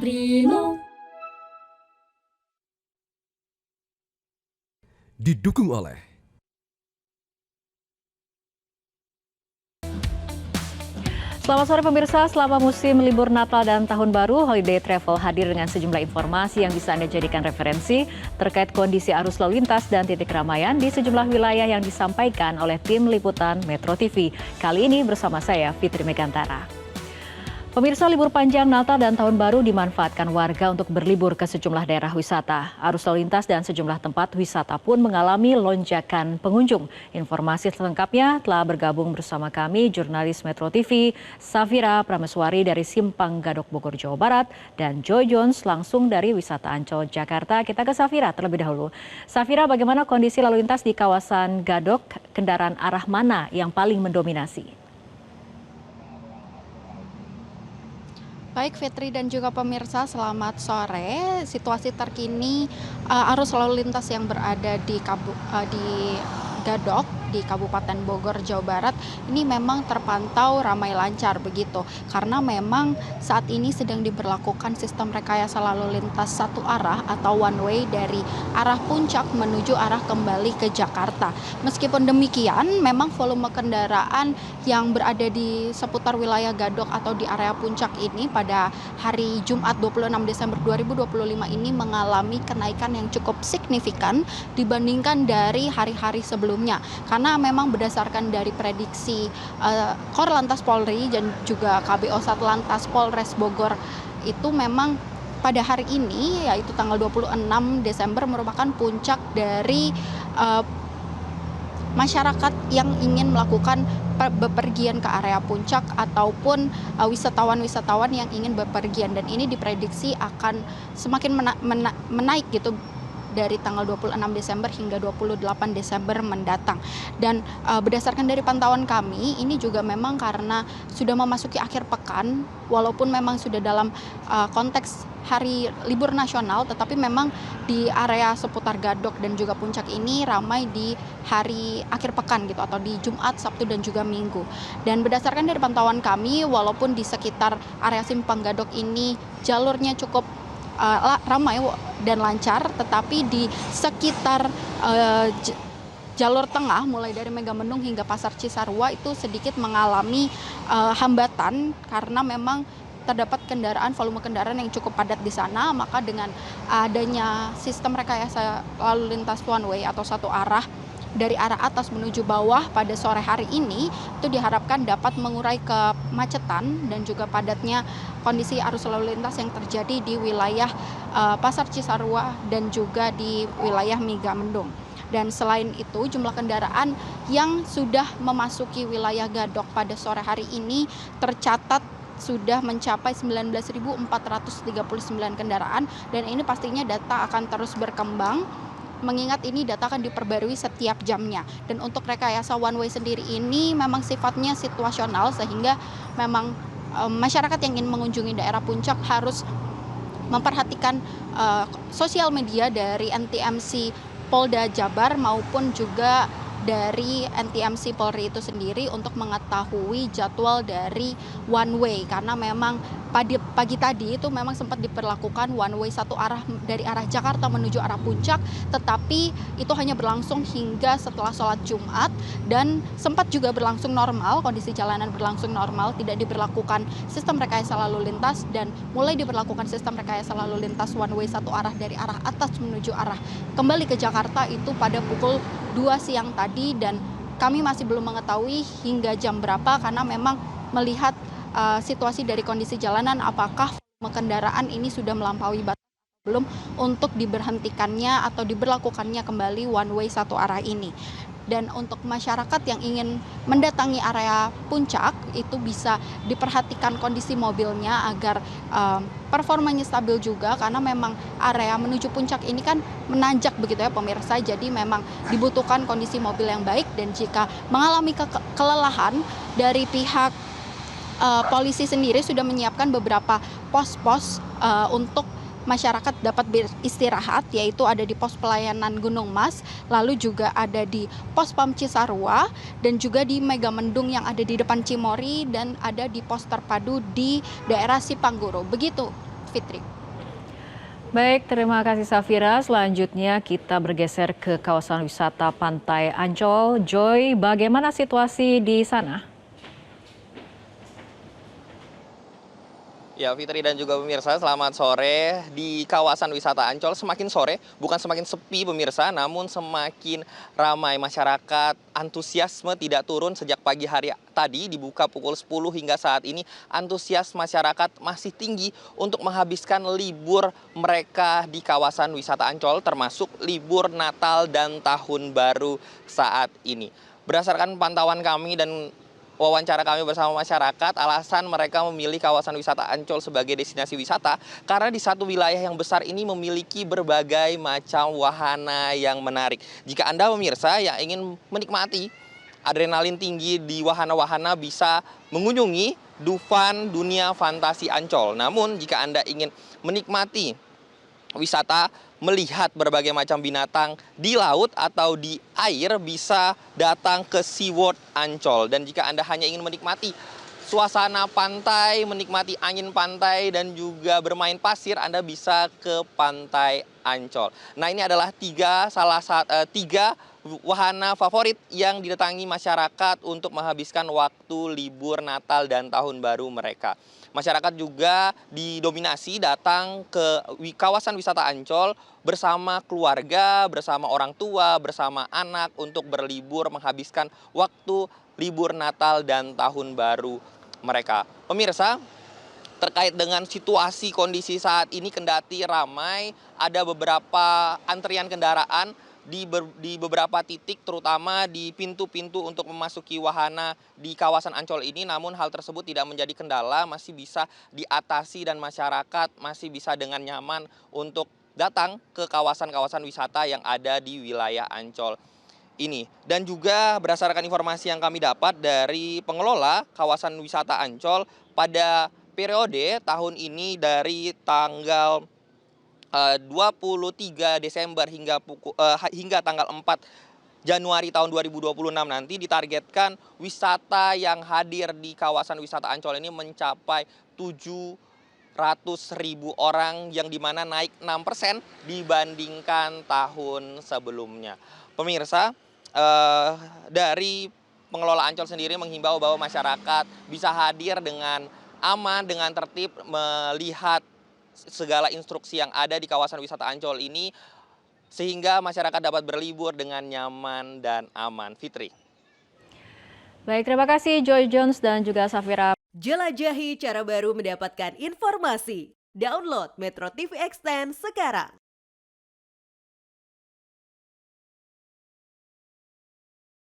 Primo. Didukung oleh Selamat sore pemirsa, selama musim libur Natal dan Tahun Baru, Holiday Travel hadir dengan sejumlah informasi yang bisa Anda jadikan referensi terkait kondisi arus lalu lintas dan titik keramaian di sejumlah wilayah yang disampaikan oleh tim liputan Metro TV. Kali ini bersama saya, Fitri Megantara. Pemirsa, libur panjang Natal dan Tahun Baru dimanfaatkan warga untuk berlibur ke sejumlah daerah wisata. Arus lalu lintas dan sejumlah tempat wisata pun mengalami lonjakan pengunjung. Informasi selengkapnya telah bergabung bersama kami jurnalis Metro TV, Safira Prameswari dari Simpang Gadok Bogor, Jawa Barat, dan Joy Jones langsung dari Wisata Ancol, Jakarta. Kita ke Safira terlebih dahulu. Safira, bagaimana kondisi lalu lintas di kawasan Gadok? Kendaraan arah mana yang paling mendominasi? Baik Fitri dan juga pemirsa, selamat sore. Situasi terkini arus lalu lintas yang berada di Gadok di Kabupaten Bogor, Jawa Barat ini memang terpantau ramai lancar begitu. Karena memang saat ini sedang diberlakukan sistem rekayasa lalu lintas satu arah atau one way dari arah Puncak menuju arah kembali ke Jakarta. Meskipun demikian, memang volume kendaraan yang berada di seputar wilayah Gadok atau di area Puncak ini pada hari Jumat 26 Desember 2025 ini mengalami kenaikan yang cukup signifikan dibandingkan dari hari-hari sebelumnya. Karena memang berdasarkan dari prediksi Korlantas Polri dan juga KBO Satlantas Polres Bogor itu memang pada hari ini yaitu tanggal 26 Desember merupakan puncak dari masyarakat yang ingin melakukan bepergian ke area puncak ataupun wisatawan-wisatawan yang ingin bepergian, dan ini diprediksi akan semakin menaik gitu dari tanggal 26 Desember hingga 28 Desember mendatang. Dan berdasarkan dari pantauan kami, ini juga memang karena sudah memasuki akhir pekan, walaupun memang sudah dalam konteks hari libur nasional, tetapi memang di area seputar Gadok dan juga Puncak ini ramai di hari akhir pekan gitu, atau di Jumat, Sabtu, dan juga Minggu. Dan berdasarkan dari pantauan kami, walaupun di sekitar area Simpang Gadok ini jalurnya cukup ramai dan lancar, tetapi di sekitar jalur tengah mulai dari Megamendung hingga Pasar Cisarua itu sedikit mengalami hambatan karena memang terdapat volume kendaraan yang cukup padat di sana. Maka dengan adanya sistem rekayasa lalu lintas one way atau satu arah dari arah atas menuju bawah pada sore hari ini itu diharapkan dapat mengurai kemacetan dan juga padatnya kondisi arus lalu lintas yang terjadi di wilayah Pasar Cisarua dan juga di wilayah Megamendung. Dan selain itu, jumlah kendaraan yang sudah memasuki wilayah Gadok pada sore hari ini tercatat sudah mencapai 19.439 kendaraan, dan ini pastinya data akan terus berkembang, mengingat ini data akan diperbarui setiap jamnya. Dan untuk rekayasa one way sendiri ini memang sifatnya situasional, sehingga memang masyarakat yang ingin mengunjungi daerah Puncak harus memperhatikan sosial media dari NTMC Polda Jabar maupun juga dari NTMC Polri itu sendiri untuk mengetahui jadwal dari one way, karena memang pagi tadi itu memang sempat diperlakukan one way satu arah dari arah Jakarta menuju arah Puncak, tetapi itu hanya berlangsung hingga setelah sholat Jumat dan sempat juga berlangsung normal, kondisi jalanan berlangsung normal, tidak diberlakukan sistem rekayasa lalu lintas, dan mulai diberlakukan sistem rekayasa lalu lintas one way satu arah dari arah atas menuju arah kembali ke Jakarta itu pada pukul 2 siang tadi, dan kami masih belum mengetahui hingga jam berapa karena memang melihat situasi dari kondisi jalanan apakah kendaraan ini sudah melampaui batas belum untuk diberhentikannya atau diberlakukannya kembali one way satu arah ini. Dan untuk masyarakat yang ingin mendatangi area Puncak itu bisa diperhatikan kondisi mobilnya agar performanya stabil juga, karena memang area menuju Puncak ini kan menanjak begitu ya pemirsa, jadi memang dibutuhkan kondisi mobil yang baik. Dan jika mengalami kelelahan, dari pihak polisi sendiri sudah menyiapkan beberapa pos-pos untuk masyarakat dapat beristirahat, yaitu ada di pos pelayanan Gunung Mas, lalu juga ada di pos Pam Cisarua, dan juga di Megamendung yang ada di depan Cimory, dan ada di pos terpadu di daerah Sipanggoro. Begitu Fitri. Baik, terima kasih Safira. Selanjutnya kita bergeser ke kawasan wisata Pantai Ancol. Joy, bagaimana situasi di sana? Ya, Fitri dan juga pemirsa, selamat sore. Di kawasan wisata Ancol semakin sore, bukan semakin sepi pemirsa, namun semakin ramai masyarakat. Antusiasme tidak turun sejak pagi hari tadi, dibuka pukul 10 hingga saat ini. Antusias masyarakat masih tinggi untuk menghabiskan libur mereka di kawasan wisata Ancol, termasuk libur Natal dan Tahun Baru saat ini. Berdasarkan pantauan kami dan wawancara kami bersama masyarakat, alasan mereka memilih kawasan wisata Ancol sebagai destinasi wisata karena di satu wilayah yang besar ini memiliki berbagai macam wahana yang menarik. Jika Anda pemirsa yang ingin menikmati adrenalin tinggi di wahana-wahana, bisa mengunjungi Dufan Dunia Fantasi Ancol. Namun jika Anda ingin menikmati wisata melihat berbagai macam binatang di laut atau di air, bisa datang ke SeaWorld Ancol. Dan jika Anda hanya ingin menikmati suasana pantai, menikmati angin pantai dan juga bermain pasir, Anda bisa ke Pantai Ancol. Nah, ini adalah tiga wahana favorit yang didatangi masyarakat untuk menghabiskan waktu libur Natal dan Tahun Baru mereka. Masyarakat juga didominasi datang ke kawasan wisata Ancol bersama keluarga, bersama orang tua, bersama anak untuk berlibur menghabiskan waktu libur Natal dan Tahun Baru mereka. Pemirsa, terkait dengan situasi kondisi saat ini kendati ramai, ada beberapa antrian kendaraan di beberapa titik, terutama di pintu-pintu untuk memasuki wahana di kawasan Ancol ini. Namun hal tersebut tidak menjadi kendala, masih bisa diatasi dan masyarakat masih bisa dengan nyaman untuk datang ke kawasan-kawasan wisata yang ada di wilayah Ancol ini. Dan juga berdasarkan informasi yang kami dapat dari pengelola kawasan wisata Ancol, pada periode tahun ini dari tanggal 23 Desember hingga tanggal 4 Januari tahun 2026 nanti ditargetkan wisata yang hadir di kawasan wisata Ancol ini mencapai 700.000 orang, yang dimana naik 6% dibandingkan tahun sebelumnya. Pemirsa, dari pengelola Ancol sendiri menghimbau bahwa masyarakat bisa hadir dengan aman, dengan tertib, melihat segala instruksi yang ada di kawasan wisata Ancol ini, sehingga masyarakat dapat berlibur dengan nyaman dan aman. Fitri. Baik, terima kasih Joy Jones dan juga Safira. Jelajahi cara baru mendapatkan informasi. Download Metro TV Extend sekarang.